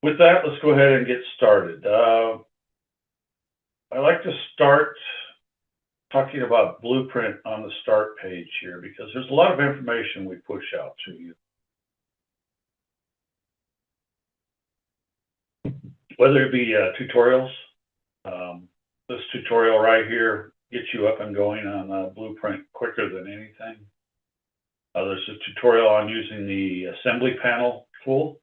with that, let's go ahead and get started. I like to start talking about Blueprint on the start page here because there's a lot of information we push out to you. Whether it be tutorials, this tutorial right here gets you up and going on Blueprint quicker than anything. There's a tutorial on using the assembly panel tool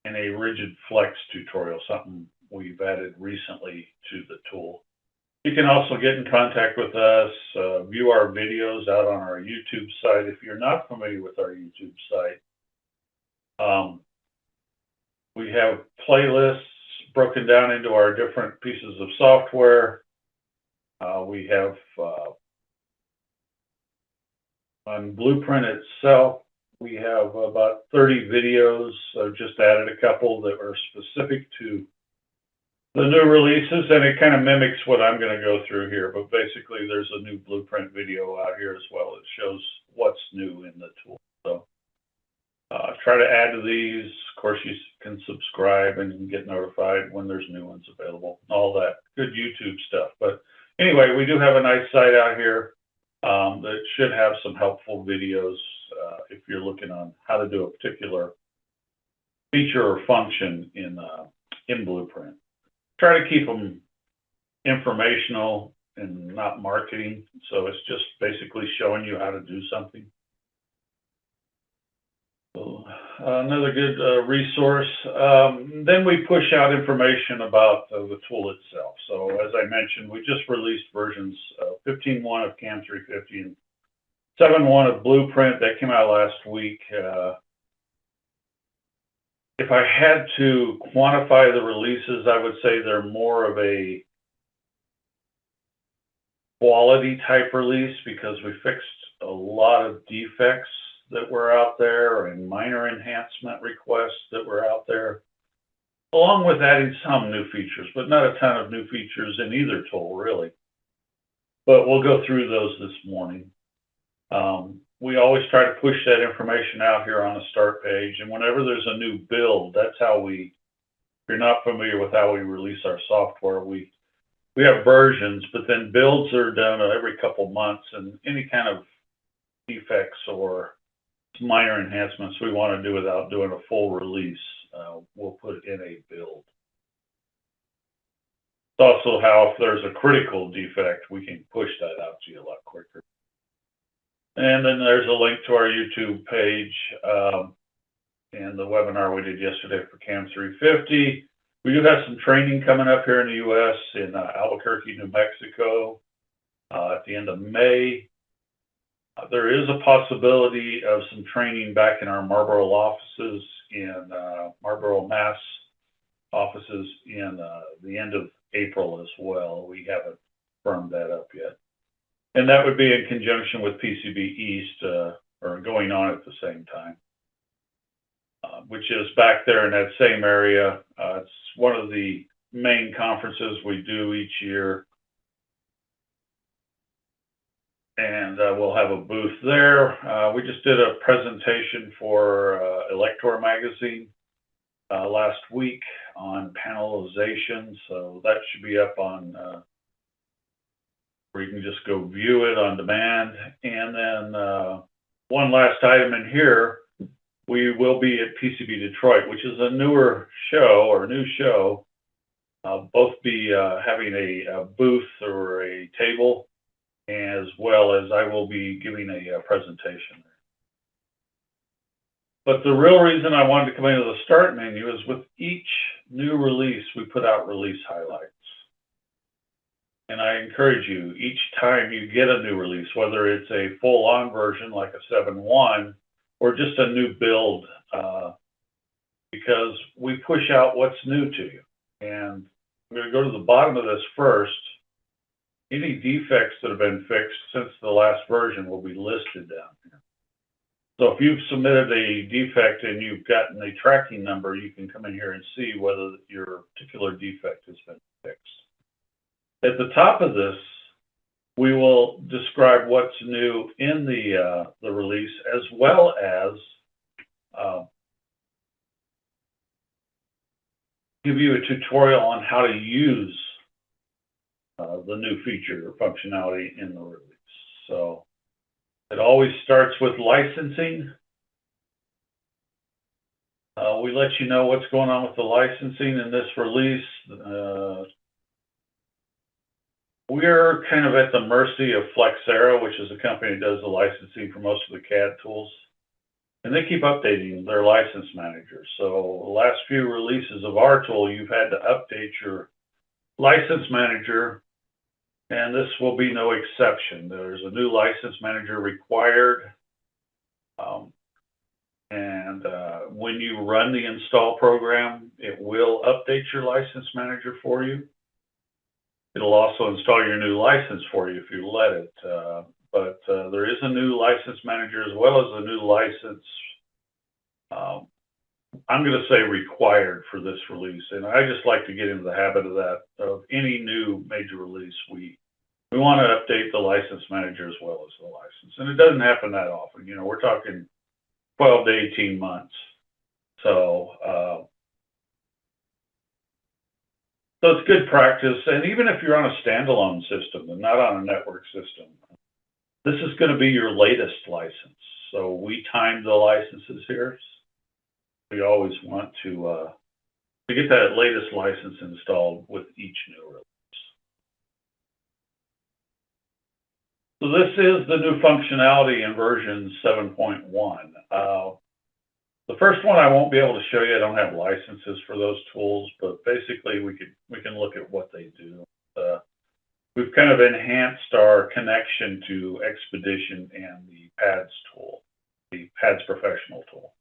and a rigid flex tutorial, something we've added recently to the tool. You can also get in contact with us, view our videos out on our YouTube site. If you're not familiar with our YouTube site, we have playlists broken down into our different pieces of software. We have on Blueprint itself, we have about 30 videos. I've just added a couple that are specific to the new releases, and it kind of mimics what I'm going to go through here. But basically, there's a new Blueprint video out here as well. It shows what's new in the tool. So try to add to these. Of course, you can subscribe and get notified when there's new ones available. All that good YouTube stuff. But anyway, we do have a nice site out here that should have some helpful videos if you're looking on how to do a particular feature or function in Blueprint. Try to keep them informational and not marketing. So it's just basically showing you how to do something. So, another good resource. Then we push out information about the tool itself. So as I mentioned, we just released versions 15.1 of CAM 350 and 7.1 of Blueprint. That came out last week. If I had to quantify the releases, I would say they're more of a quality type release because we fixed a lot of defects that were out there and minor enhancement requests that were out there, along with adding some new features, but not a ton of new features in either tool, really. But we'll go through those this morning. We always try to push that information out here on the start page, and whenever there's a new build, that's how if you're not familiar with how we release our software, we have versions, but then builds are done every couple months, and any kind of defects or minor enhancements we want to do without doing a full release, we'll put in a build. It's also how if there's a critical defect, we can push that out to you a lot quicker. And then there's a link to our YouTube page and the webinar we did yesterday for CAM 350. We do have some training coming up here in the U.S. in Albuquerque, New Mexico at the end of May. There is a possibility of some training back in our Marlboro offices in Marlboro, Mass offices in the end of April as well. We haven't firmed that up yet. And that would be in conjunction with PCB East or going on at the same time, which is back there in that same area. It's one of the main conferences we do each year. And we'll have a booth there. We just did a presentation for Elector magazine last week on panelization, so that should be up on where you can just go view it on demand. And then one last item in here, we will be at PCB Detroit, which is a newer show or new show. Both be having a booth or a table, as well as I will be giving a presentation there. But the real reason I wanted to come into the start menu is with each new release, we put out release highlights. And I encourage you, each time you get a new release, whether it's a full-on version like a 7.1 or just a new build, because we push out what's new to you. And I'm going to go to the bottom of this first. Any defects that have been fixed since the last version will be listed down here. So if you've submitted a defect and you've gotten a tracking number, you can come in here and see whether your particular defect has been fixed. At the top of this, we will describe what's new in the release, as well as give you a tutorial on how to use the new feature or functionality in the release. So it always starts with licensing. We let you know what's going on with the licensing in this release. We're kind of at the mercy of Flexera, which is a company that does the licensing for most of the CAD tools. And they keep updating their license managers. So the last few releases of our tool, you've had to update your license manager, and this will be no exception. There's a new license manager required. When you run the install program, it will update your license manager for you. It'll also install your new license for you if you let it. But there is a new license manager as well as a new license. I'm going to say required for this release, and I just like to get into the habit of that. Of any new major release, we want to update the license manager as well as the license, and it doesn't happen that often. You know, we're talking 12 to 18 months. So it's good practice, and even if you're on a standalone system and not on a network system, this is going to be your latest license. So we time the licenses here. We always want to get that latest license installed with each new release. So this is the new functionality in version 7.1. The first one I won't be able to show you. I don't have licenses for those tools, but basically we can look at what they do. We've kind of enhanced our connection to Expedition and the PADS tool, the PADS Professional tool.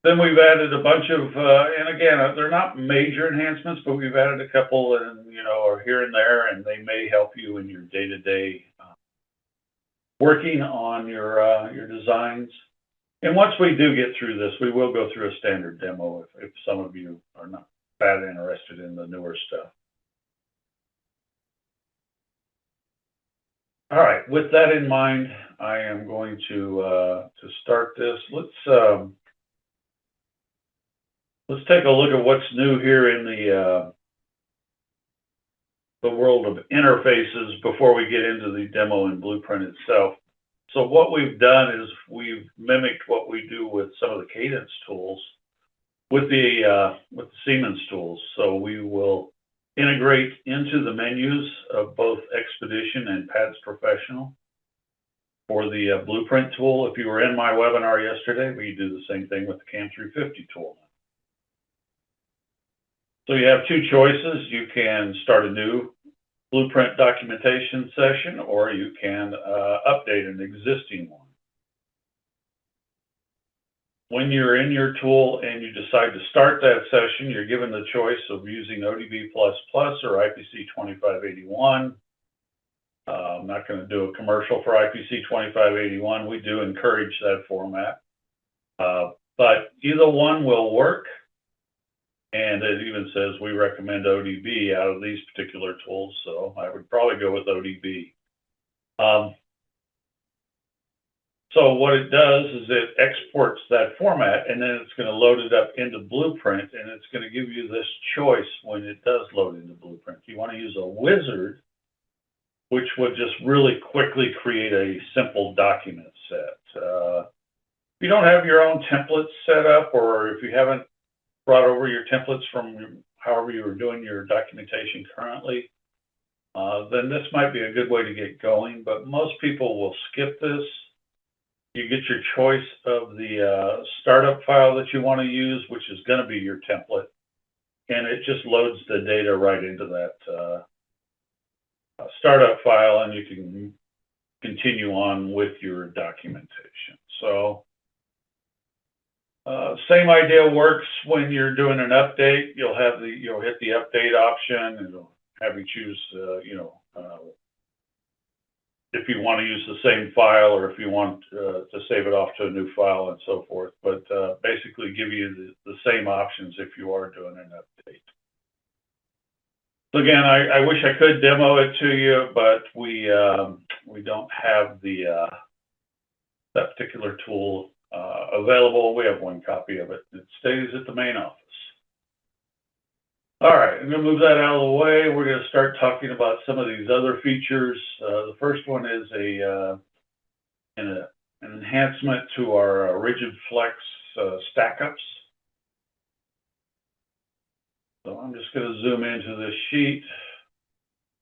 Then we've added a bunch of, and again, they're not major enhancements, but we've added a couple, and or here and there, and they may help you in your day-to-day working on your designs. And once we do get through this, we will go through a standard demo if some of you are not that interested in the newer stuff. All right, with that in mind, I am going to start this. Let's take a look at what's new here in the world of interfaces before we get into the demo and blueprint itself. So what we've done is we've mimicked what we do with some of the Cadence tools with the Siemens tools. So we will integrate into the menus of both Expedition and PADS Professional. For the blueprint tool, if you were in my webinar yesterday, we do the same thing with the CAM 350 tool. So you have two choices. You can start a new blueprint documentation session, or you can update an existing one. When you're in your tool and you decide to start that session, you're given the choice of using ODB++ or IPC 2581. I'm not going to do a commercial for IPC 2581. We do encourage that format. But either one will work. And it even says we recommend ODB out of these particular tools, so I would probably go with ODB. So what it does is it exports that format, and then it's going to load it up into Blueprint, and it's going to give you this choice when it does load into Blueprint. You want to use a wizard, which would just really quickly create a simple document set. If you don't have your own templates set up, or if you haven't brought over your templates from however you were doing your documentation currently, then this might be a good way to get going, but most people will skip this. You get your choice of the startup file that you want to use, which is going to be your template, and it just loads the data right into that startup file, and you can continue on with your documentation. So same idea works when you're doing an update. You'll hit the update option, and it'll have you choose, if you want to use the same file or if you want to save it off to a new file and so forth. But basically give you the same options if you are doing an update. So again, I wish I could demo it to you, but we don't have that particular tool available. We have one copy of it. It stays at the main office. All right, I'm going to move that out of the way. We're going to start talking about some of these other features. The first one is an enhancement to our Rigid Flex stack-ups. So I'm just going to zoom into this sheet.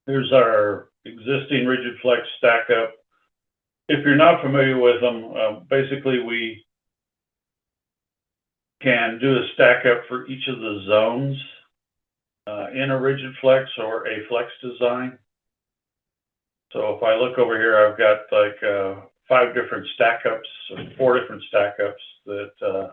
Here's our existing Rigid Flex stack-up. If you're not familiar with them, basically we can do a stack-up for each of the zones in a Rigid Flex or a Flex design. So if I look over here, I've got like 5 different stack-ups, or 4 different stack-ups that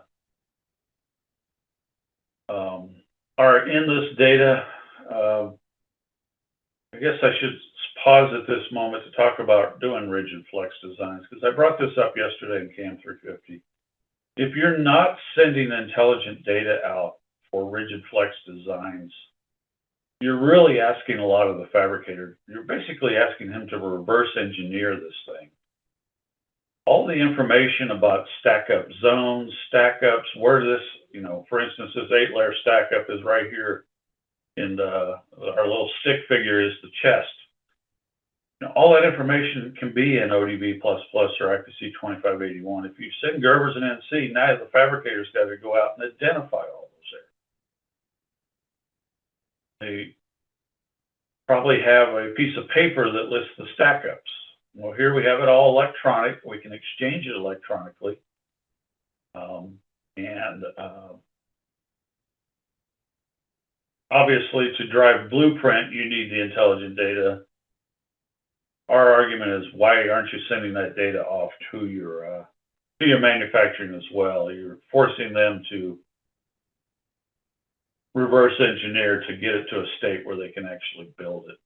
are in this data. I guess I should pause at this moment to talk about doing Rigid Flex designs, because I brought this up yesterday in CAM 350. If you're not sending intelligent data out for Rigid Flex designs, you're really asking a lot of the fabricator. You're basically asking him to reverse engineer this thing. All the information about stack-up zones, stack-ups, where this, for instance, this 8-layer stack-up is right here, and our little stick figure is the chest. All that information can be in ODB++ or IPC 2581. If you send Gerbers and NC, now the fabricator's got to go out and identify all those areas. They probably have a piece of paper that lists the stack-ups. Well, here we have it all electronic. We can exchange it electronically. Obviously, to drive Blueprint, you need the intelligent data. Our argument is, why aren't you sending that data off to your manufacturing as well? You're forcing them to reverse engineer to get it to a state where they can actually build it.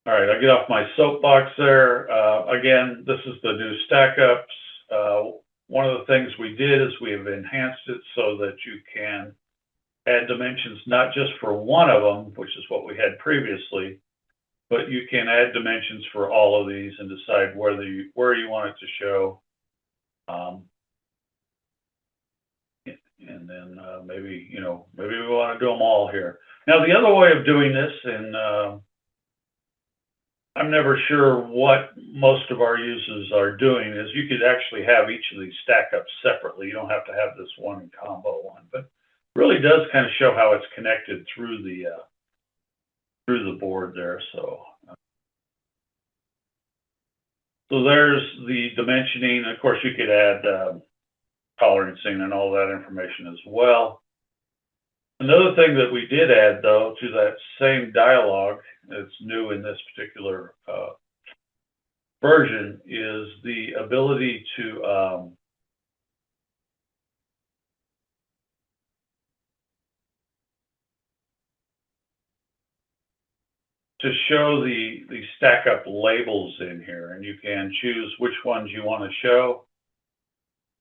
All right, I get off my soapbox there. Again, this is the new stack-ups. One of the things we did is we have enhanced it so that you can add dimensions not just for one of them, which is what we had previously, but you can add dimensions for all of these and decide where you want it to show. And then maybe we want to do them all here. Now, the other way of doing this, and I'm never sure what most of our users are doing, is you could actually have each of these stack up separately. You don't have to have this one combo one, but really does kind of show how it's connected through the board there. So there's the dimensioning. Of course, you could add tolerancing and all that information as well. Another thing that we did add, though, to that same dialogue that's new in this particular version is the ability to show the stack up labels in here, and you can choose which ones you want to show.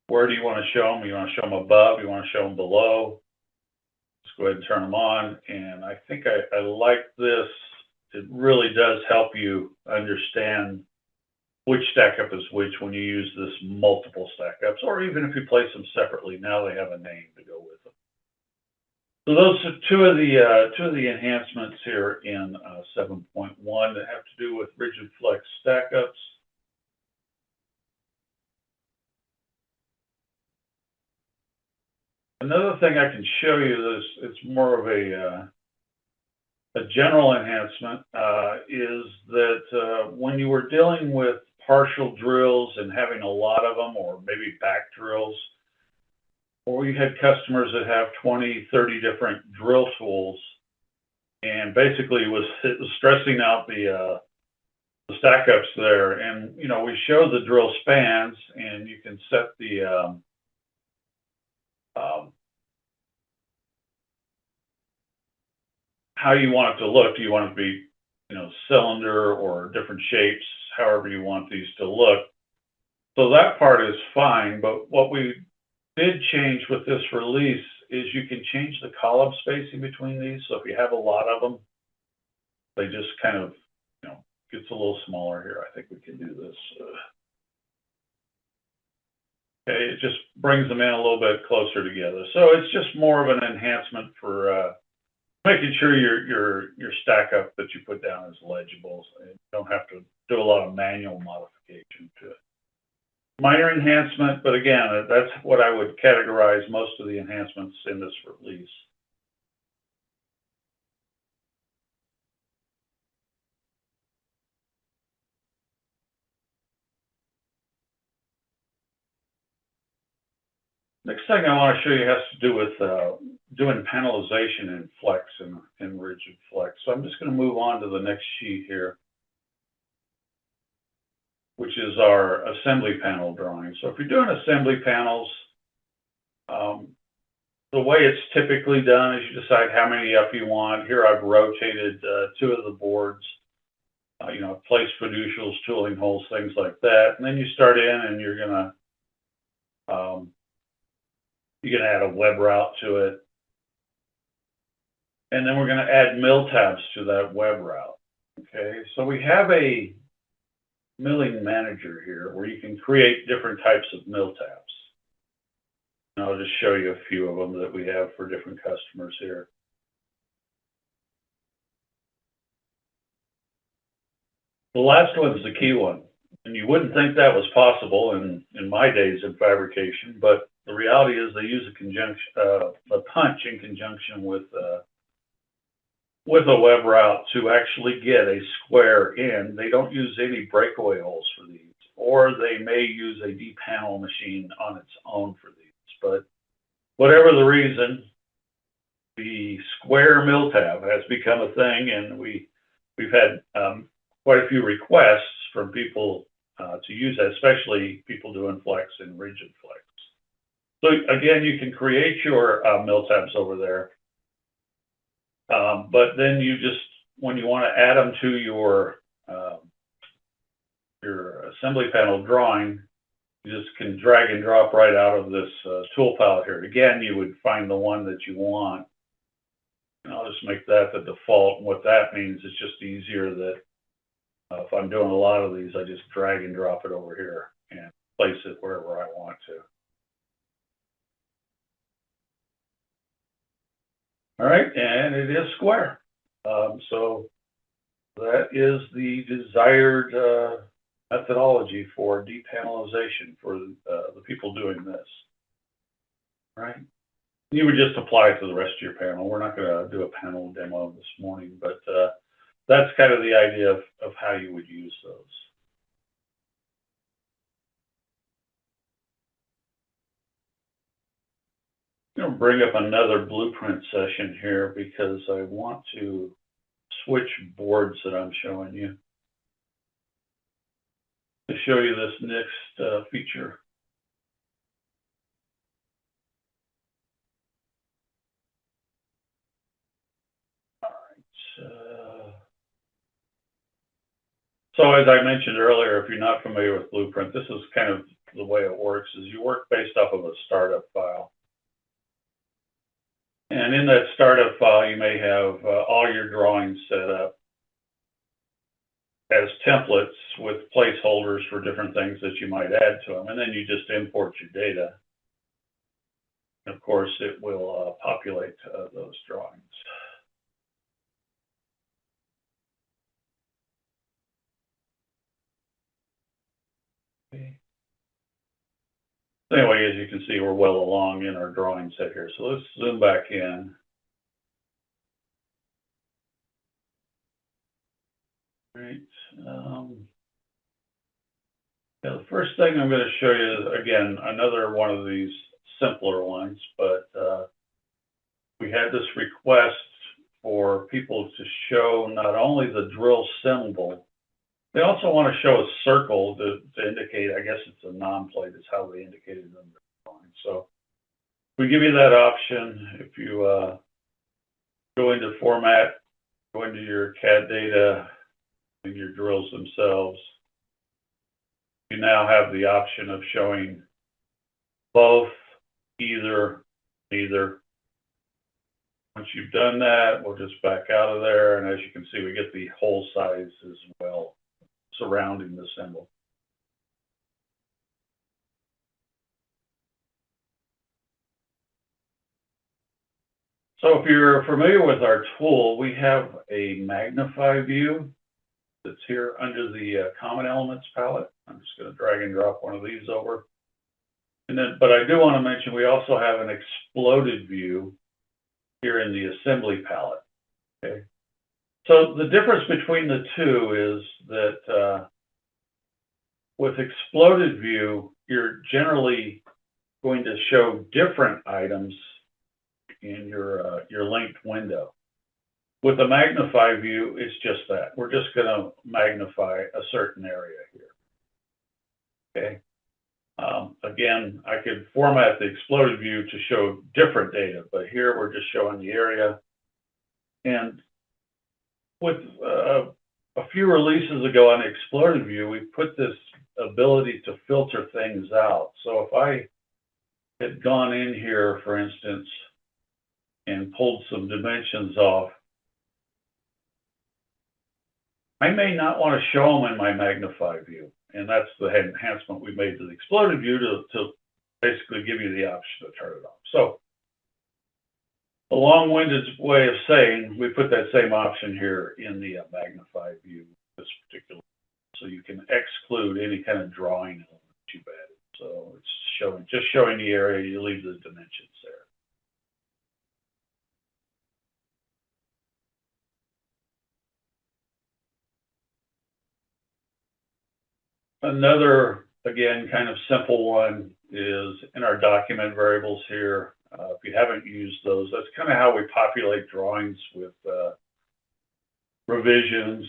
Where do you want to show them? You want to show them above? You want to show them below? Let's go ahead and turn them on. And I think I like this. It really does help you understand which stack up is which when you use this multiple stack ups, or even if you place them separately. Now they have a name to go with them. So those are two of the enhancements here in 7.1 that have to do with Rigid Flex stack ups. Another thing I can show you is it's more of a general enhancement is that when you were dealing with partial drills and having a lot of them, or maybe back drills, or you had customers that have 20, 30 different drill tools, and basically it was stressing out the stack ups there. And we show the drill spans, and you can set the how you want it to look. Do you want it to be, cylinder or different shapes, however you want these to look. So that part is fine, but what we did change with this release is you can change the column spacing between these. So if you have a lot of them, they just kind of, gets a little smaller here. I think we can do this. Okay, it just brings them in a little bit closer together. So it's just more of an enhancement for making sure your stack up that you put down is legible, and you don't have to do a lot of manual modification to it. Minor enhancement, but again, that's what I would categorize most of the enhancements in this release. Next thing I want to show you has to do with doing panelization in Flex and Rigid Flex. So I'm just going to move on to the next sheet here, which is our assembly panel drawing. So if you're doing assembly panels, the way it's typically done is you decide how many up you want. Here I've rotated 2 of the boards, you know, placed fiducials, tooling holes, things like that. And then you start in and you're gonna add a web route to it. And then we're gonna add mill tabs to that web route. Okay, so we have a milling manager here where you can create different types of mill tabs. And I'll just show you a few of them that we have for different customers here. The last one's the key one, and you wouldn't think that was possible in my days in fabrication, but the reality is they use a punch in conjunction with a web route to actually get a square in. They don't use any breakaway holes for these, or they may use a D-panel machine on its own for these. But whatever the reason, the square mill tab has become a thing, and we've had quite a few requests from people to use that, especially people doing Flex and Rigid Flex. So again, you can create your mill tabs over there, but then you just, when you want to add them to your assembly panel drawing, you just can drag and drop right out of this tool palette here. Again, you would find the one that you want. And I'll just make that the default. And what that means is just easier that if I'm doing a lot of these, I just drag and drop it over here and place it wherever I want to. All right, and it is square. So that is the desired methodology for depanelization for the people doing this. All right, you would just apply it to the rest of your panel. We're not going to do a panel demo this morning, but that's kind of the idea of how you would use those. I'm going to bring up another blueprint session here because I want to switch boards that I'm showing you to show you this next feature. All right. So as I mentioned earlier, if you're not familiar with Blueprint, this is kind of the way it works, is you work based off of a startup file. And in that startup file, you may have all your drawings set up as templates with placeholders for different things that you might add to them. And then you just import your data. And of course, it will populate those drawings. Okay. Anyway, as you can see, we're well along in our drawing set here. So let's zoom back in. Right. Yeah, the first thing I'm going to show you is, again, another one of these simpler ones, but we had this request for people to show not only the drill symbol, they also want to show a circle to indicate, I guess it's a non-plate, is how they indicated in the drawing. So we give you that option. If you go into format, go into your CAD data and your drills themselves, you now have the option of showing both, either, neither. Once you've done that, we'll just back out of there, and as you can see, we get the hole size as well surrounding the symbol. So if you're familiar with our tool, we have a magnify view that's here under the Common Elements palette. I'm just going to drag and drop one of these over. And then, but I do want to mention we also have an exploded view here in the assembly palette. Okay. So the difference between the two is that with exploded view, you're generally going to show different items in your linked window. With the magnify view, it's just that. We're just going to magnify a certain area here. Okay. Again, I could format the exploded view to show different data, but here we're just showing the area. And with a few releases ago on the exploded view, we put this ability to filter things out. So if I had gone in here, for instance, and pulled some dimensions off, I may not want to show them in my magnify view. And that's the enhancement we made to the exploded view to basically give you the option to turn it off. So a long-winded way of saying, we put that same option here in the magnify view, this particular, so you can exclude any kind of drawing element you've added. So it's just showing the area, you leave the dimensions there. Another, again, kind of simple one is in our document variables here. If you haven't used those, that's kind of how we populate drawings with revisions,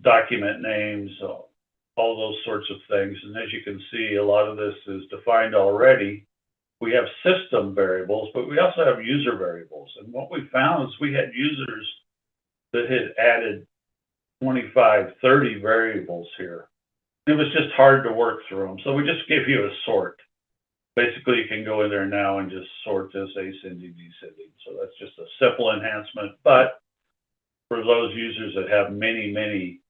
document names, all those sorts of things. And as you can see, a lot of this is defined already. We have system variables, but we also have user variables. And what we found is we had users that had added 25, 30 variables here. It was just hard to work through them. So we just give you a sort. Basically, you can go in there now and just sort this ascending, descending. So that's just a simple enhancement. But for those users that have many, many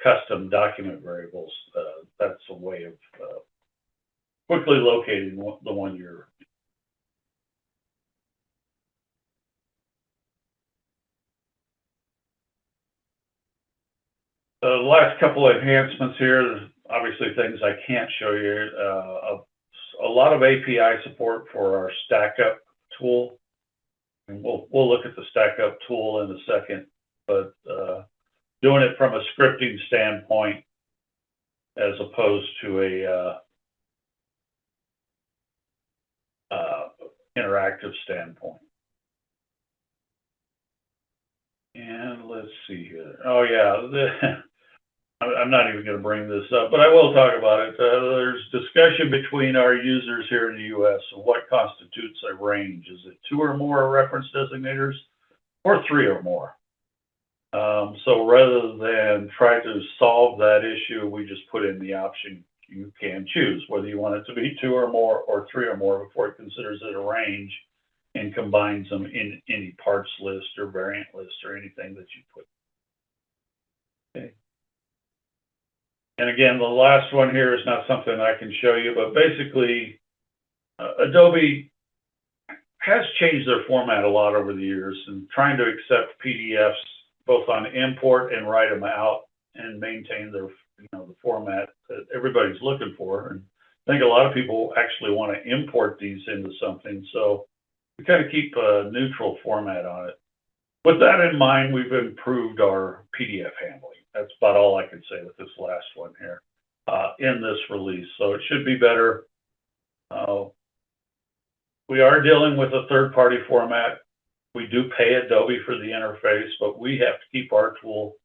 custom document variables, that's a way of quickly locating the one you're. The last couple of enhancements here, obviously things I can't show you. A lot of API support for our StackUp tool. And we'll look at the StackUp tool in a second, but doing it from a scripting standpoint as opposed to a interactive standpoint. And let's see here. Oh yeah, I'm not even going to bring this up, but I will talk about it. There's discussion between our users here in the U.S. of what constitutes a range. Is it 2 or more reference designators or 3 or more? So rather than try to solve that issue, we just put in the option you can choose whether you want it to be 2 or more or 3 or more before it considers it a range and combines them in any parts list or variant list or anything that you put. Okay. And again, the last one here is not something I can show you, but basically Adobe has changed their format a lot over the years and trying to accept PDFs both on import and write them out and maintain their, the format that everybody's looking for. And I think a lot of people actually want to import these into something. So we kind of keep a neutral format on it. With that in mind, we've improved our PDF handling. That's about all I can say with this last one here in this release. So it should be better. We are dealing with a third-party format. We do pay Adobe for the interface, but we have to keep our tool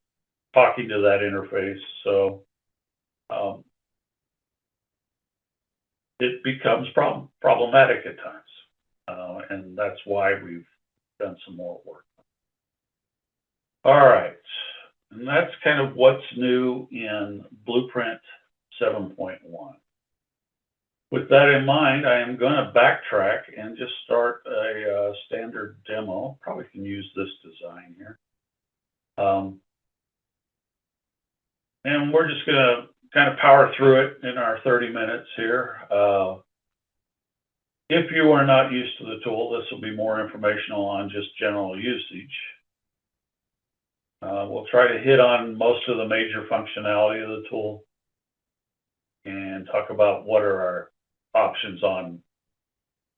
talking to that interface. So it becomes problematic at times. And that's why we've done some more work. All right. And that's kind of what's new in Blueprint 7.1. With that in mind, I am going to backtrack and just start a standard demo. Probably can use this design here. And we're just going to kind of power through it in our 30 minutes here. If you are not used to the tool, this will be more informational on just general usage. We'll try to hit on most of the major functionality of the tool and talk about what are our options on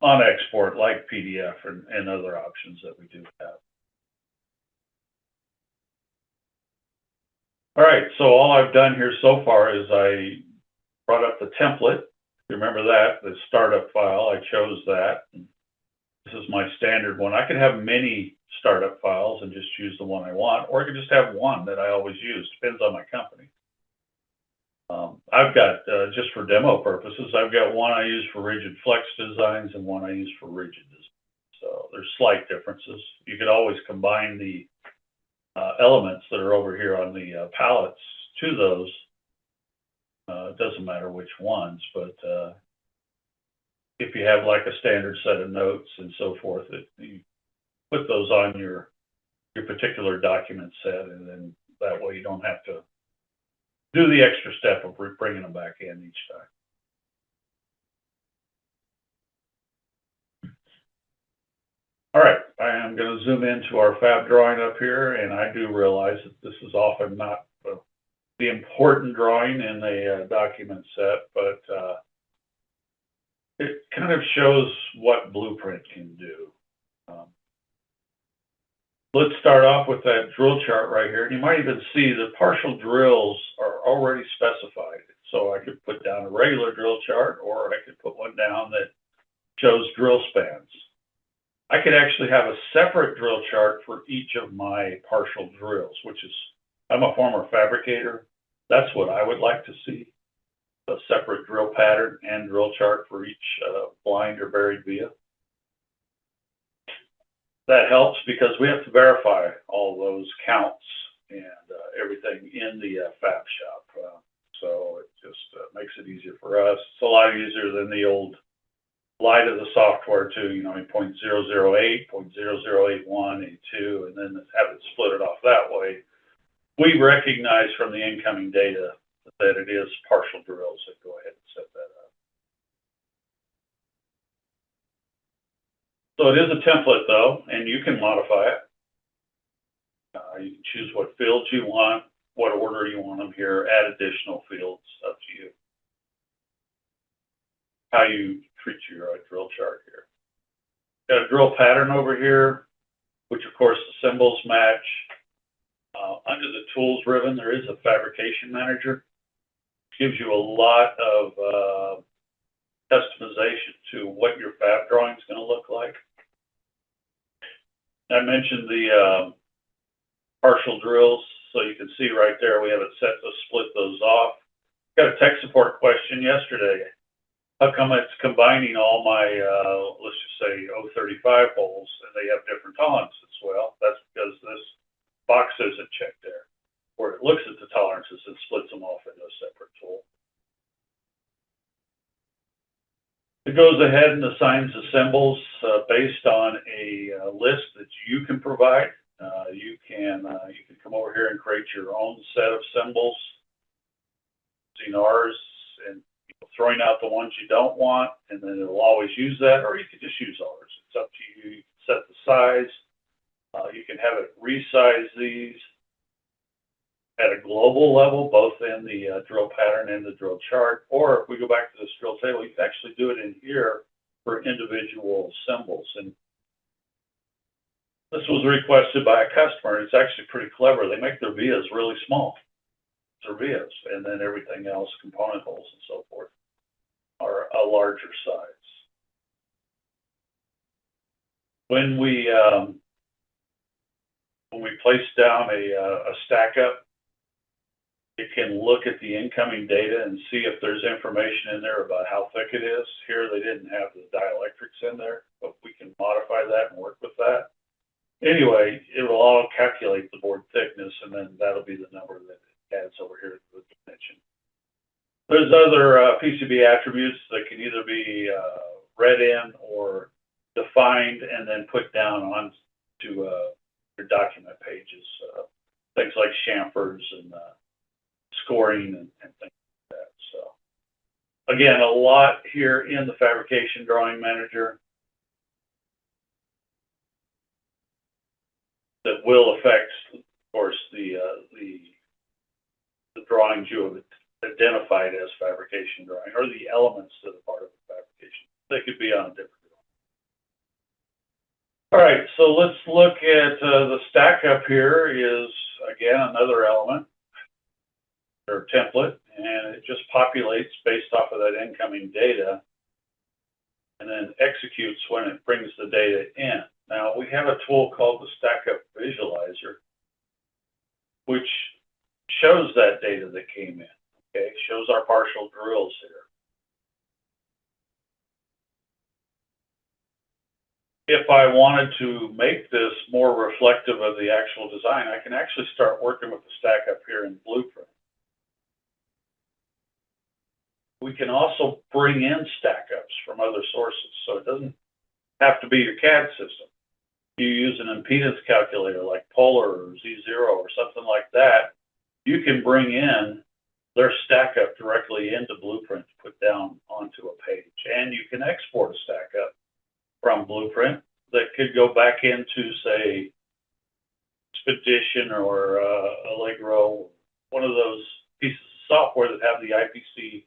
export, like PDF and other options that we do have. All right, so all I've done here so far is I brought up the template. Remember that, the startup file, I chose that. This is my standard one. I could have many startup files and just choose the one I want, or I could just have one that I always use, depends on my company. I've got, just for demo purposes, I've got one I use for rigid flex designs and one I use for rigid designs. So there's slight differences. You could always combine the elements that are over here on the palettes to those. It doesn't matter which ones, but if you have like a standard set of notes and so forth, you put those on your particular document set, and then that way you don't have to do the extra step of bringing them back in each time. All right, I am going to zoom into our fab drawing up here, and I do realize that this is often not the important drawing in a document set, but it kind of shows what Blueprint can do. Let's start off with that drill chart right here. And you might even see the partial drills are already specified. So I could put down a regular drill chart, or I could put one down that shows drill spans. I could actually have a separate drill chart for each of my partial drills, which is, I'm a former fabricator. That's what I would like to see, a separate drill pattern and drill chart for each blind or buried via. That helps because we have to verify all those counts and everything in the fab shop. So it just makes it easier for us. It's a lot easier than the old light of the software too, you know, 0.008, 0.0081, A2, and then have it split it off that way. We recognize from the incoming data that it is partial drills, so go ahead and set that up. So it is a template though, and you can modify it. You can choose what fields you want, what order you want them here, add additional fields, up to you. How you treat your drill chart here. Got a drill pattern over here, which of course the symbols match. Under the tools ribbon, there is a fabrication manager. Gives you a lot of customization to what your fab drawing is going to look like. I mentioned the partial drills, so you can see right there we have it set to split those off. Got a tech support question yesterday. How come it's combining all my, let's just say 035 holes, and they have different tolerances? Well, that's because this box isn't checked there, where it looks at the tolerances and splits them off into a separate tool. It goes ahead and assigns the symbols based on a list that you can provide. You can come over here and create your own set of symbols, using ours, and throwing out the ones you don't want, and then it'll always use that, or you can just use ours. It's up to you. You can set the size. You can have it resize these at a global level, both in the drill pattern and the drill chart. Or if we go back to this drill table, you can actually do it in here for individual symbols. And this was requested by a customer. It's actually pretty clever. They make their vias really small. Their vias, and then everything else, component holes and so forth, are a larger size. When we place down a stack up, it can look at the incoming data and see if there's information in there about how thick it is. Here they didn't have the dielectrics in there, but we can modify that and work with that. Anyway, it will all calculate the board thickness, and then that'll be the number that it adds over here to the dimension. There's other PCB attributes that can either be read in or defined and then put down onto your document pages. Things like chamfers and scoring and things like that. So Again, a lot here in the Fabrication Drawing Manager that will affect, of course, the drawings you have identified as fabrication drawing, or the elements that are part of the fabrication. They could be on a different drawing. All right, so let's look at the stack up here is, again, another element or template, and it just populates based off of that incoming data and then executes when it brings the data in. Now, we have a tool called the StackUp Visualizer, which shows that data that came in, okay? Shows our partial drills here. If I wanted to make this more reflective of the actual design, I can actually start working with the stack up here in Blueprint. We can also bring in stack-ups from other sources, so it doesn't have to be your CAD system. You use an impedance calculator like Polar or Z0 or something like that, you can bring in their stack-up directly into Blueprint to put down onto a page. And you can export a stack-up from Blueprint that could go back into, say, Expedition or Allegro, one of those pieces of software that have the IPC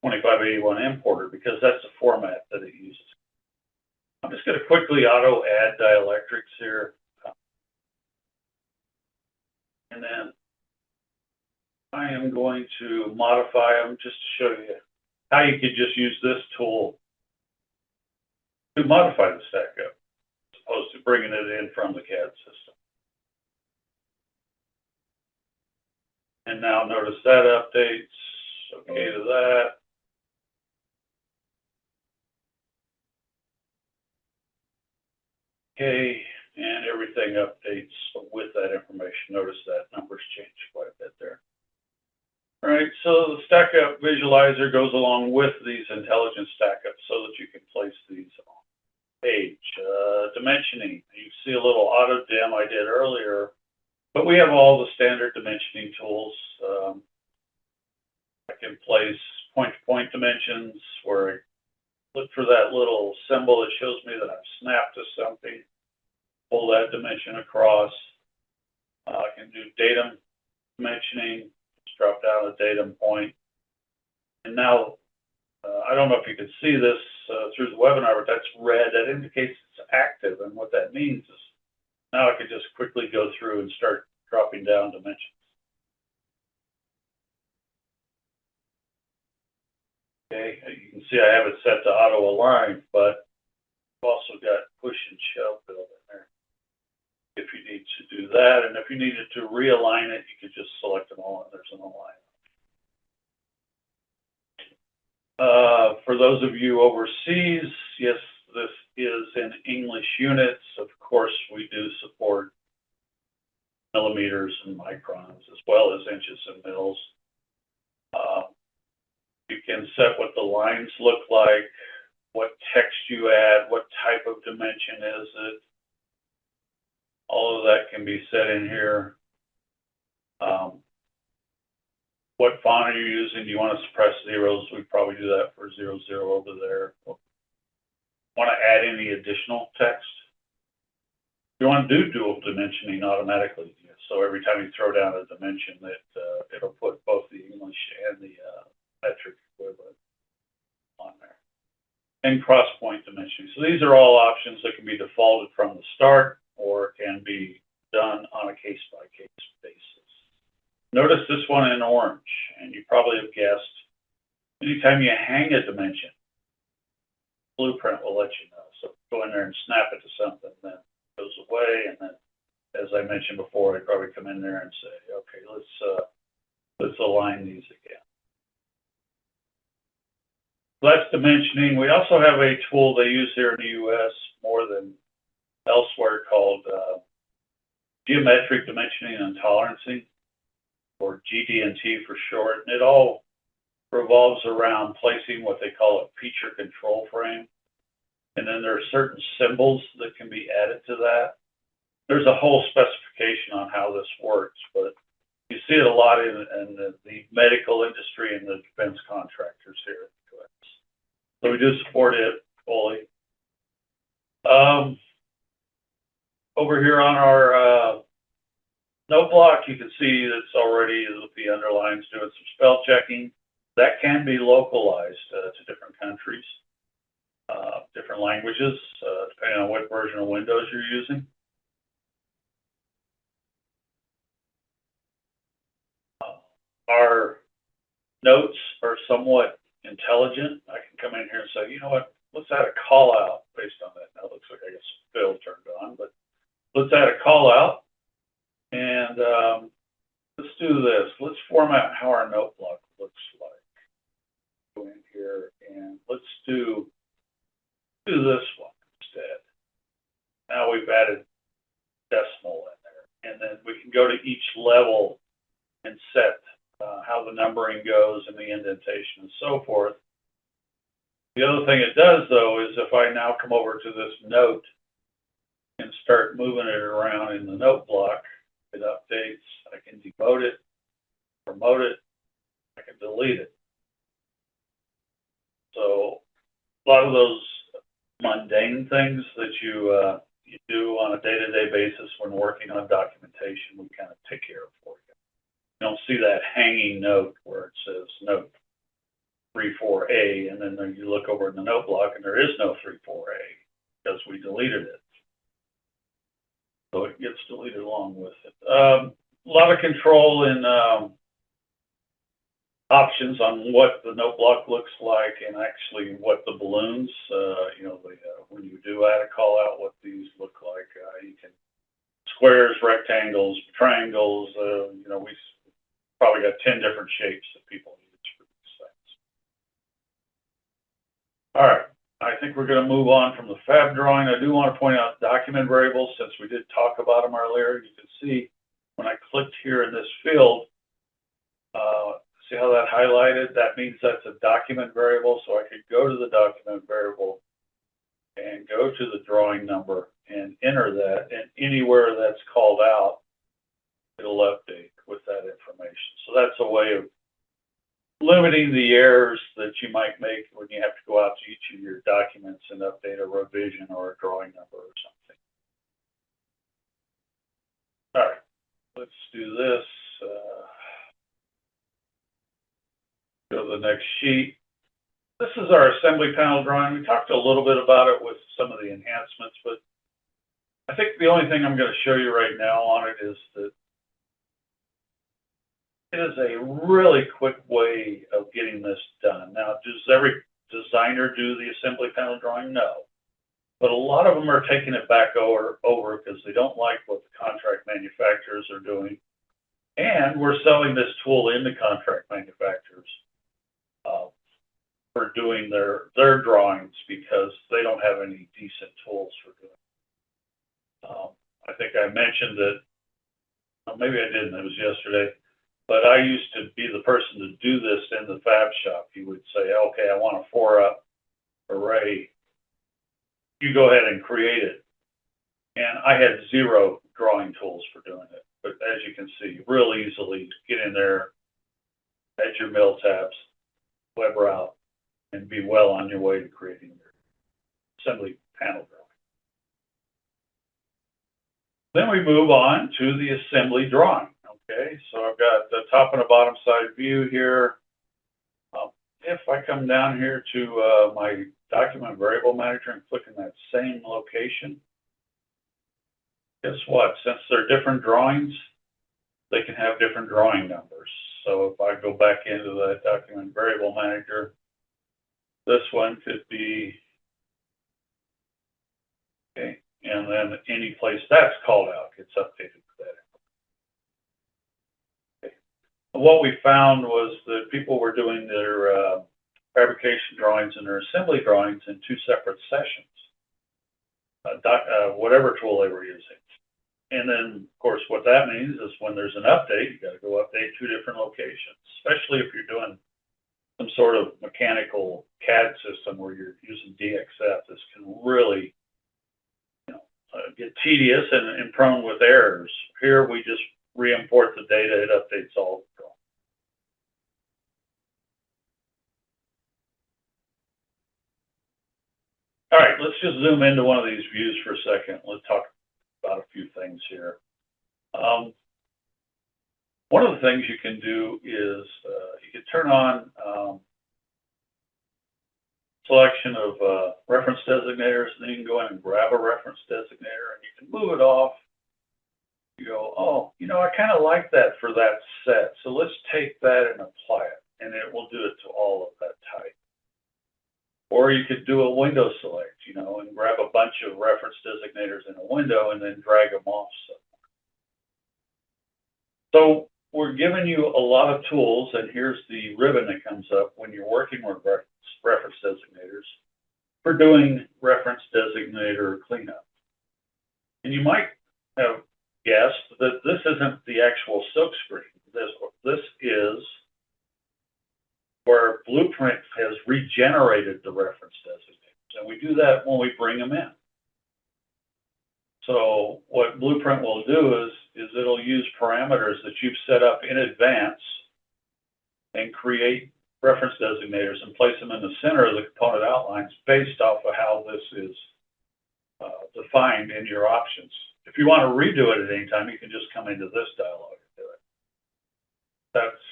2581 importer, because that's the format that it uses. I'm just going to quickly auto add dielectrics here. And then I am going to modify them just to show you how you could just use this tool to modify the stack up, as opposed to bringing it in from the CAD system. And now notice that updates, okay to that. Okay, and everything updates with that information. Notice that numbers change quite a bit there. All right, so the StackUp Visualizer goes along with these intelligent StackUps so that you can place these on page. Dimensioning, you see a little auto dim I did earlier, but we have all the standard dimensioning tools. I can place point-to-point dimensions where I look for that little symbol that shows me that I've snapped to something, pull that dimension across. I can do datum dimensioning, just drop down a datum point. And now, I don't know if you can see this through the webinar, but that's red. That indicates it's active. And what that means is now I can just quickly go through and start dropping down dimensions. Okay, you can see I have it set to auto align, but I've also got push and shove built in there if you need to do that. And if you needed to realign it, you could just select them all and there's an align. For those of you overseas, yes, this is in English units. Of course, we do support millimeters and microns as well as inches and mils. You can set what the lines look like, what text you add, what type of dimension is it. All of that can be set in here. What font are you using? Do you want to suppress zeros? We probably do that for 00 over there. Want to add any additional text? You want to do dual dimensioning automatically. So every time you throw down a dimension, it'll put both the English and the metric equivalent on there. And cross-point dimensioning. So these are all options that can be defaulted from the start or can be done on a case-by-case basis. Notice this one in orange, and you probably have guessed, anytime you hang a dimension, Blueprint will let you know. So go in there and snap it to something, then it goes away, and then, as I mentioned before, I'd probably come in there and say, okay, let's align these again. So that's dimensioning. We also have a tool they use here in the US more than elsewhere called geometric dimensioning and tolerancing, or GD&T for short. And it all revolves around placing what they call a feature control frame. And then there are certain symbols that can be added to that. There's a whole specification on how this works, but You see it a lot in the medical industry and the defense contractors here. So we do support it fully. Over here on our note block, you can see it's already with the underlines doing some spell checking. That can be localized to different countries, different languages, depending on what version of Windows you're using. Our notes are somewhat intelligent. I can come in here and say, you know what, let's add a call out based on that. Now it looks like I guess Phil turned on, but let's add a call out and let's do this. Let's format how our note block looks like. Go in here and let's do this one instead. Now we've added decimal in there, and then we can go to each level and set how the numbering goes and the indentation and so forth. The other thing it does, though, is if I now come over to this note and start moving it around in the note block, it updates. I can demote it, promote it, I can delete it. So a lot of those mundane things that you do on a day-to-day basis when working on documentation, we kind of take care of for you. You don't see that hanging note where it says note 34A, and then you look over in the note block and there is no 34A because we deleted it. So it gets deleted along with it. A lot of control in options on what the note block looks like and actually what the balloons, when you do add a call out, what these look like. You can squares, rectangles, triangles, we probably got 10 different shapes that people use for these things. All right, I think we're going to move on from the fab drawing. I do want to point out document variables since we did talk about them earlier. You can see when I clicked here in this field, see how that highlighted? That means that's a document variable, so I could go to the document variable and go to the drawing number and enter that, and anywhere that's called out, it'll update with that information. So that's a way of limiting the errors that you might make when you have to go out to each of your documents and update a revision or a drawing number or something. All right, let's do this. Go to the next sheet. This is our assembly panel drawing. We talked a little bit about it with some of the enhancements, but I think the only thing I'm going to show you right now on it is that it is a really quick way of getting this done. Now, does every designer do the assembly panel drawing? No. But a lot of them are taking it back over because they don't like what the contract manufacturers are doing. And we're selling this tool into contract manufacturers for doing their drawings because they don't have any decent tools for doing it. I think I mentioned that, maybe I didn't, it was yesterday, but I used to be the person to do this in the fab shop. You would say, okay, I want a 4-up array. You go ahead and create it. And I had 0 drawing tools for doing it. But as you can see, real easily get in there, add your mill tabs, web route, and be well on your way to creating your assembly panel drawing. Then we move on to the assembly drawing. Okay, so I've got the top and the bottom side view here. If I come down here to my document variable manager and click in that same location, guess what? Since they're different drawings, they can have different drawing numbers. So if I go back into that document variable manager, this one could be, okay, and then any place that's called out gets updated to that. Okay. What we found was that people were doing their fabrication drawings and their assembly drawings in 2 separate sessions, whatever tool they were using. And then, of course, what that means is when there's an update, you got to go update 2 different locations, especially if you're doing some sort of mechanical CAD system where you're using DXF. This can really, get tedious and prone with errors. Here we just re-import the data, it updates all of the drawings. All right, let's just zoom into one of these views for a second. Let's talk about a few things here. One of the things you can do is you can turn on selection of reference designators, and then you can go in and grab a reference designator, and you can move it off. You go, oh, you know, I kind of like that for that set, so let's take that and apply it, and it will do it to all of that type. Or you could do a window select, you know, and grab a bunch of reference designators in a window and then drag them off somewhere. So we're giving you a lot of tools, and here's the ribbon that comes up when you're working with reference designators for doing reference designator cleanup. And you might have guessed that this isn't the actual silk screen. This is where Blueprint has regenerated the reference designators, and we do that when we bring them in. So what Blueprint will do is it'll use parameters that you've set up in advance and create reference designators and place them in the center of the component outlines based off of how this is defined in your options. If you want to redo it at any time, you can just come into this dialog and do it. That's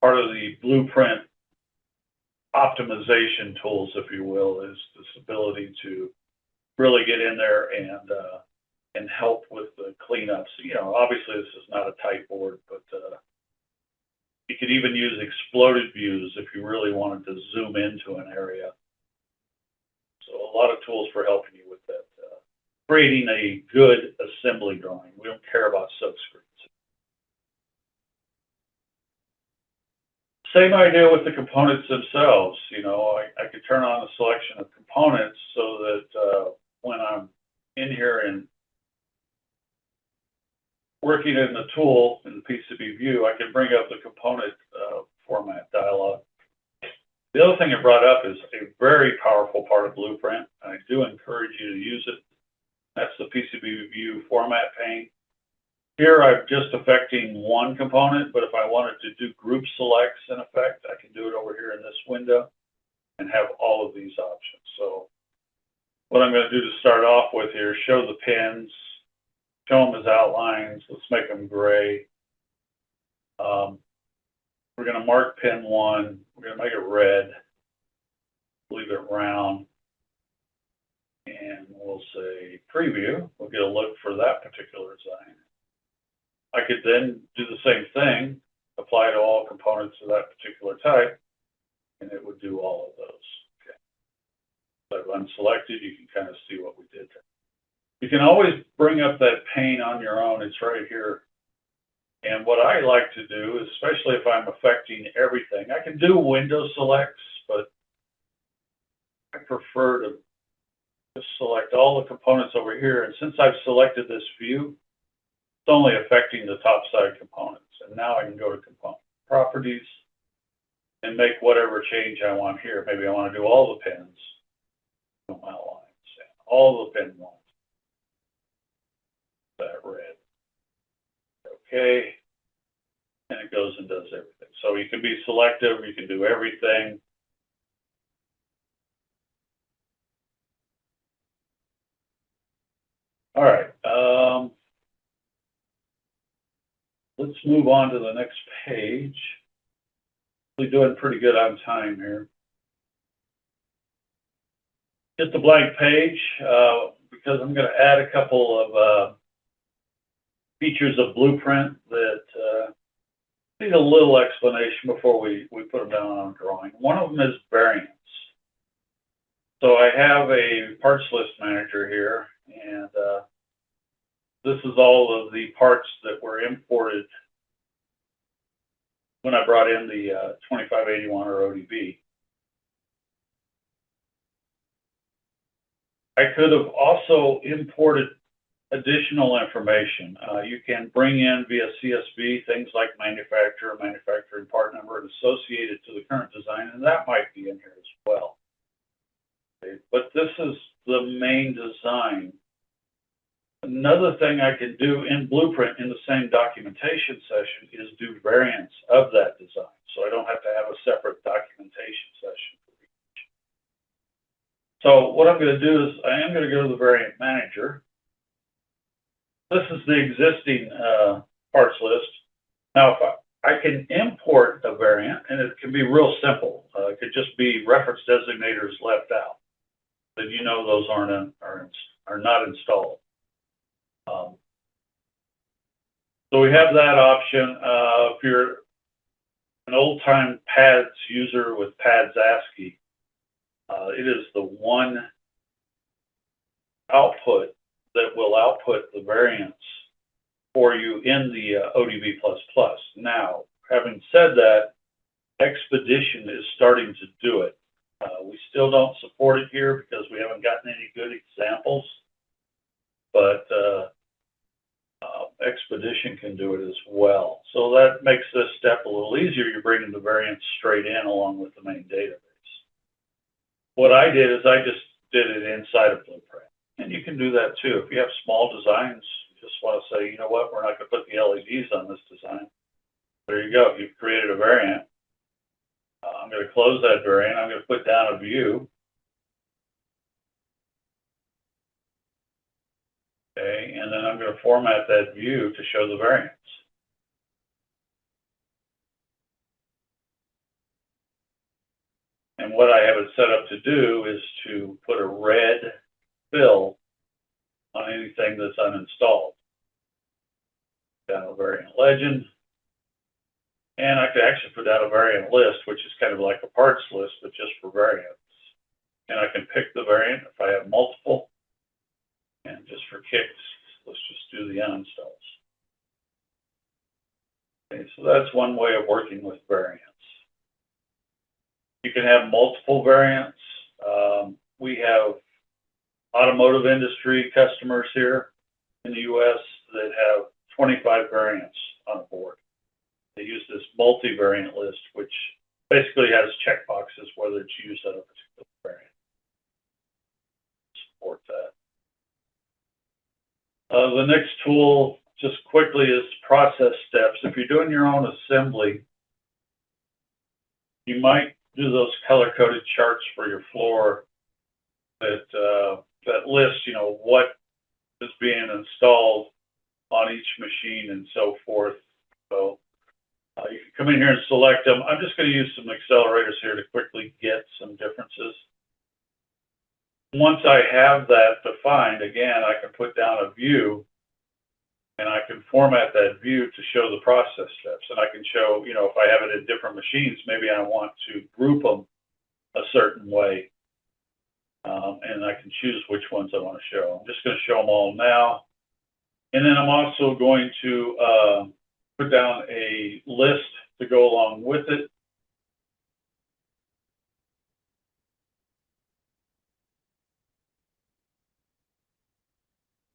part of the Blueprint optimization tools, if you will, is this ability to really get in there and help with the cleanups. You know, obviously this is not a tight board, but you could even use exploded views if you really wanted to zoom into an area. So a lot of tools for helping you with that. Creating a good assembly drawing. We don't care about subscripts. Same idea with the components themselves. You know, I could turn on a selection of components so that when I'm in here and working in the tool in the PCB view, I can bring up the component format dialog. The other thing I brought up is a very powerful part of Blueprint. I do encourage you to use it. That's the PCB view format pane. Here I'm just affecting one component, but if I wanted to do group selects in effect, I can do it over here in this window and have all of these options. So what I'm going to do to start off with here is show the pins, show them as outlines. Let's make them gray. We're going to mark pin 1. We're going to make it red, leave it round, and we'll say preview. We'll get a look for that particular design. I could then do the same thing, apply to all components of that particular type, and it would do all of those. Okay. So I've unselected, you can kind of see what we did there. You can always bring up that pane on your own. It's right here. And what I like to do, especially if I'm affecting everything, I can do window selects, but I prefer to just select all the components over here. And since I've selected this view, it's only affecting the top side components. And now I can go to component properties and make whatever change I want here. Maybe I want to do all the pins, outlines, all the pin ones. That red. Okay. And it goes and does everything. So you can be selective, you can do everything. All right. Let's move on to the next page. We're doing pretty good on time here. Hit the blank page because I'm going to add a couple of features of Blueprint that need a little explanation before we put them down on a drawing. One of them is variants. So I have a parts list manager here, and this is all of the parts that were imported when I brought in the 2581 or ODB. I could have also imported additional information. You can bring in via CSV things like manufacturer, manufacturing part number, and associate it to the current design, and that might be in here as well. Okay. But this is the main design Another thing I can do in Blueprint in the same documentation session is do variants of that design. So I don't have to have a separate documentation session. So what I'm going to do is I am going to go to the variant manager. This is the existing parts list. Now, if I can import a variant, and it can be real simple. It could just be reference designators left out. Then you know those are not installed. So we have that option. If you're an old-time PADS user with PADS ASCII, it is the one output that will output the variants for you in the ODB++. Now, having said that, Expedition is starting to do it. We still don't support it here because we haven't gotten any good examples, but Expedition can do it as well. So that makes this step a little easier. You're bringing the variants straight in along with the main database. What I did is I just did it inside of Blueprint. And you can do that too. If you have small designs, you just want to say, you know what, we're not going to put the LEDs on this design. There you go. You've created a variant. I'm going to close that variant. I'm going to put down a view. Okay, and then I'm going to format that view to show the variants. And what I have it set up to do is to put a red fill on anything that's uninstalled. Down a variant legend. And I could actually put down a variant list, which is kind of like a parts list, but just for variants. And I can pick the variant if I have multiple. And just for kicks, let's just do the uninstalls. Okay, so that's one way of working with variants. You can have multiple variants. We have automotive industry customers here in the U.S. that have 25 variants on a board. They use this multi-variant list, which basically has checkboxes whether it's used on a particular variant. Support that. The next tool, just quickly, is process steps. If you're doing your own assembly, you might do those color-coded charts for your floor that list, you know, what is being installed on each machine and so forth. So you can come in here and select them. I'm just going to use some accelerators here to quickly get some differences. Once I have that defined, again, I can put down a view and I can format that view to show the process steps. And I can show, you know, if I have it in different machines, maybe I want to group them a certain way. And I can choose which ones I want to show. I'm just going to show them all now. And then I'm also going to put down a list to go along with it.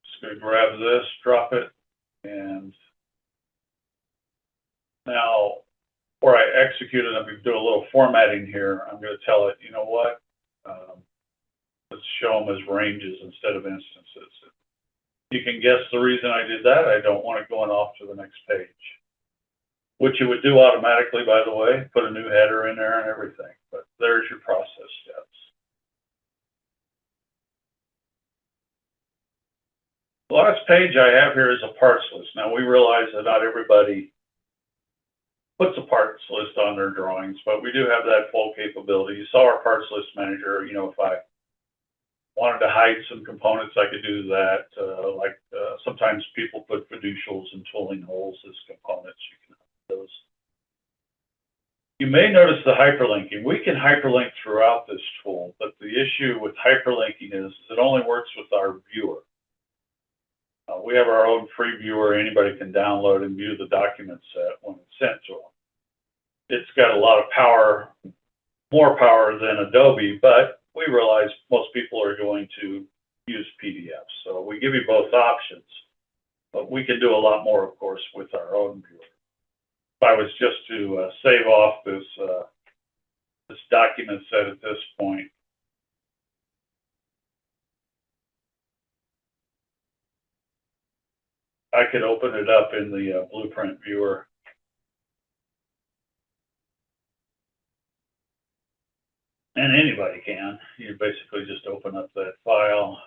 Just going to grab this, drop it, and now before I execute it, I'm going to do a little formatting here. I'm going to tell it, you know what, let's show them as ranges instead of instances. You can guess the reason I did that. I don't want it going off to the next page, which it would do automatically, by the way, put a new header in there and everything. But there's your process steps. The last page I have here is a parts list. Now, we realize that not everybody puts a parts list on their drawings, but we do have that full capability. You saw our parts list manager. You know, if I wanted to hide some components, I could do that. Sometimes people put fiducials and tooling holes as components. You can have those. You may notice the hyperlinking. We can hyperlink throughout this tool, but the issue with hyperlinking is it only works with our viewer. We have our own free viewer. Anybody can download and view the document set when it's sent to them. It's got a lot of power, more power than Adobe, but we realize most people are going to use PDFs. So we give you both options, but we can do a lot more, of course, with our own viewer. If I was just to save off this document set at this point, I could open it up in the Blueprint viewer. And anybody can. You basically just open up that file.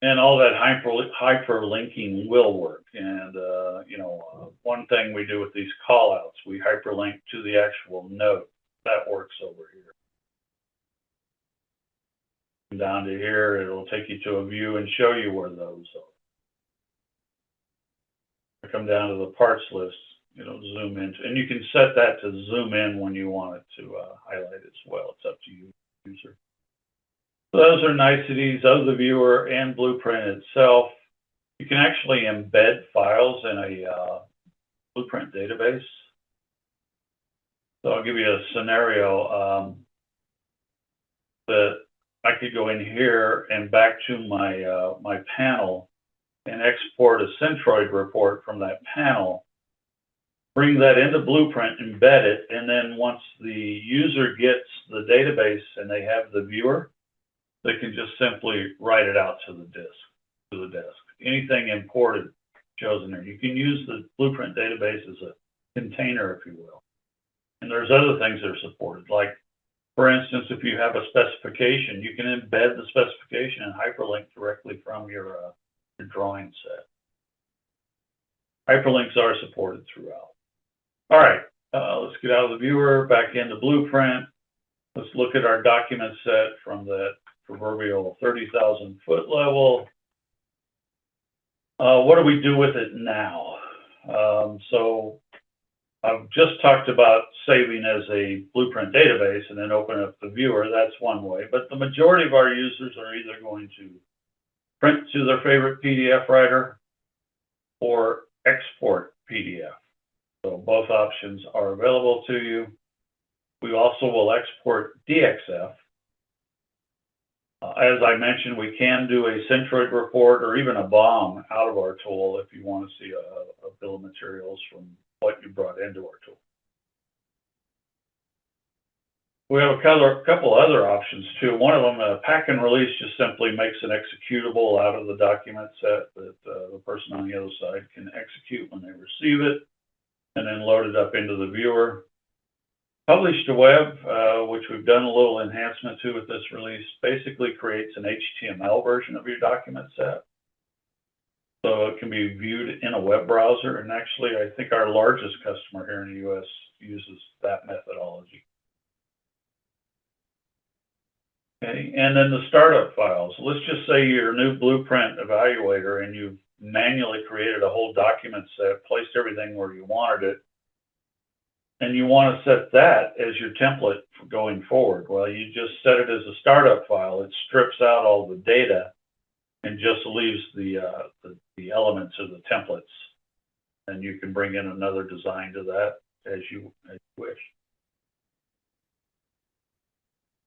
And all that hyperlinking will work. And, one thing we do with these callouts, we hyperlink to the actual note. That works over here. Down to here, it'll take you to a view and show you where those are. Come down to the parts list, zoom in. And you can set that to zoom in when you want it to highlight as well. It's up to you, user. So those are niceties of the viewer and Blueprint itself. You can actually embed files in a Blueprint database. So I'll give you a scenario that I could go in here and back to my my panel and export a Centroid report from that panel, bring that into Blueprint, embed it, and then once the user gets the database and they have the viewer, they can just simply write it out to the desk. Anything imported shows in there. You can use the Blueprint database as a container, if you will. And there's other things that are supported, like, for instance, if you have a specification, you can embed the specification and hyperlink directly from your drawing set. Hyperlinks are supported throughout. All right, let's get out of the viewer, back into Blueprint. Let's look at our document set from that proverbial 30,000 foot level. What do we do with it now? So I've just talked about saving as a Blueprint database and then open up the viewer. That's one way, but the majority of our users are either going to print to their favorite PDF writer or export PDF. So both options are available to you. We also will export DXF. As I mentioned, we can do a Centroid report or even a BOM out of our tool if you want to see a bill of materials from what you brought into our tool. We have a couple other options too. One of them, pack and release, just simply makes an executable out of the document set that the person on the other side can execute when they receive it, and then load it up into the viewer. Publish to web, which we've done a little enhancement to with this release, basically creates an HTML version of your document set. So it can be viewed in a web browser, and actually I think our largest customer here in the US uses that methodology. Okay, and then the startup files. Let's just say you're a new Blueprint evaluator and you've manually created a whole document set, placed everything where you wanted it, and you want to set that as your template for going forward. Well, you just set it as a startup file. It strips out all the data and just leaves the elements of the templates. And you can bring in another design to that as you wish.